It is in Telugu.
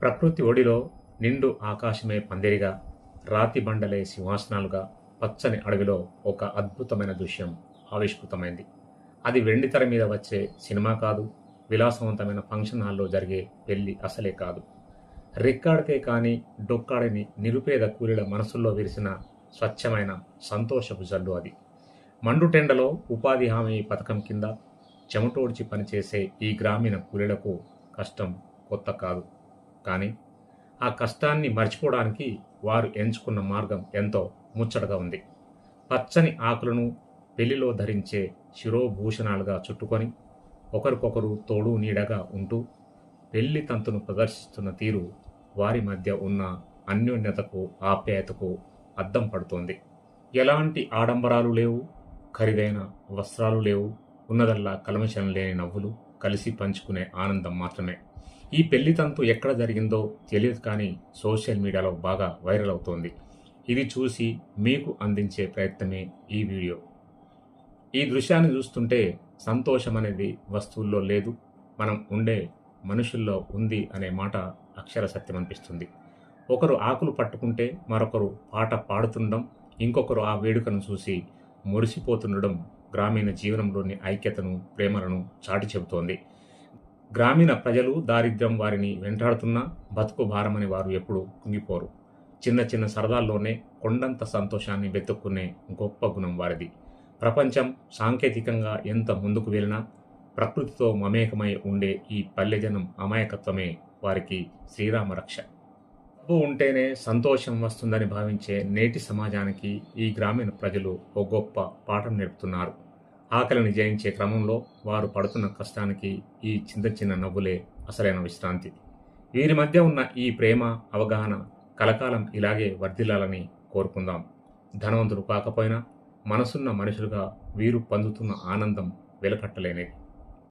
ప్రకృతి ఒడిలో నిండు ఆకాశమే పందిరిగా, రాతి బండలే సింహాసనాలుగా, పచ్చని అడవిలో ఒక అద్భుతమైన దృశ్యం ఆవిష్కృతమైంది. అది వెండితెర మీద వచ్చే సినిమా కాదు, విలాసవంతమైన ఫంక్షన్ హాల్లో జరిగే పెళ్లి అసలే కాదు. రెక్కాడితే కానీ డొక్కాడని నిరుపేద కూలీల మనసుల్లో విరిసిన స్వచ్ఛమైన సంతోషపు జల్లు అది. మండుటెండలో ఉపాధి హామీ పథకం కింద చెమటోడ్చి పనిచేసే ఈ గ్రామీణ కూలీలకు కష్టం కొత్త కాదు. కానీ ఆ కష్టాన్ని మర్చిపోవడానికి వారు ఎంచుకున్న మార్గం ఎంతో ముచ్చటగా ఉంది. పచ్చని ఆకులను పెళ్లిలో ధరించే శిరోభూషణాలుగా చుట్టుకొని ఒకరికొకరు తోడు నీడగా ఉంటూ పెళ్లి తంతును ప్రదర్శిస్తున్న తీరు వారి మధ్య ఉన్న అన్యోన్యతకు, ఆప్యాయతకు అద్దం పడుతోంది. ఎలాంటి ఆడంబరాలు లేవు, ఖరీదైన వస్త్రాలు లేవు, ఉన్నదల్లా కల్మషం లేని నవ్వులు, కలిసి పంచుకునే ఆనందం మాత్రమే. ఈ పెళ్లి తంతు ఎక్కడ జరిగిందో తెలియదు, కానీ సోషల్ మీడియాలో బాగా వైరల్ అవుతోంది. ఇది చూసి మీకు అందించే ప్రయత్నమే ఈ వీడియో. ఈ దృశ్యాన్ని చూస్తుంటే సంతోషం అనేది వస్తువుల్లో లేదు, మనం ఉండే మనుషుల్లో ఉంది అనే మాట అక్షర సత్యం అనిపిస్తుంది. ఒకరు ఆకులు పట్టుకుంటే మరొకరు పాట పాడుతుండడం, ఇంకొకరు ఆ వేడుకను చూసి మురిసిపోతుండడం గ్రామీణ జీవనంలోని ఐక్యతను, ప్రేమలను చాటి చెబుతోంది. గ్రామీణ ప్రజలు దారిద్ర్యం వారిని వెంటాడుతున్నా బతుకు భారమని వారు ఎప్పుడూ కుంగిపోరు. చిన్న చిన్న సరదాల్లోనే కొండంత సంతోషాన్ని వెతుక్కునే గొప్ప గుణం వారిది. ప్రపంచం సాంకేతికంగా ఎంత ముందుకు వెళ్ళినా ప్రకృతితో మమేకమై ఉండే ఈ పల్లెజనం అమాయకత్వమే వారికి శ్రీరామ రక్ష. డబ్బు ఉంటేనే సంతోషం వస్తుందని భావించే నేటి సమాజానికి ఈ గ్రామీణ ప్రజలు ఓ గొప్ప పాఠం నేర్పుతున్నారు. ఆకలిని జయించే క్రమంలో వారు పడుతున్న కష్టానికి ఈ చిన్న చిన్న నవ్వులే అసలైన విశ్రాంతి. వీరి మధ్య ఉన్న ఈ ప్రేమ, అవగాహన కలకాలం ఇలాగే వర్ధిల్లాలని కోరుకుందాం. ధనవంతులు కాకపోయినా మనసున్న మనుషులుగా వీరు పొందుతున్న ఆనందం వెలకట్టలేనిది.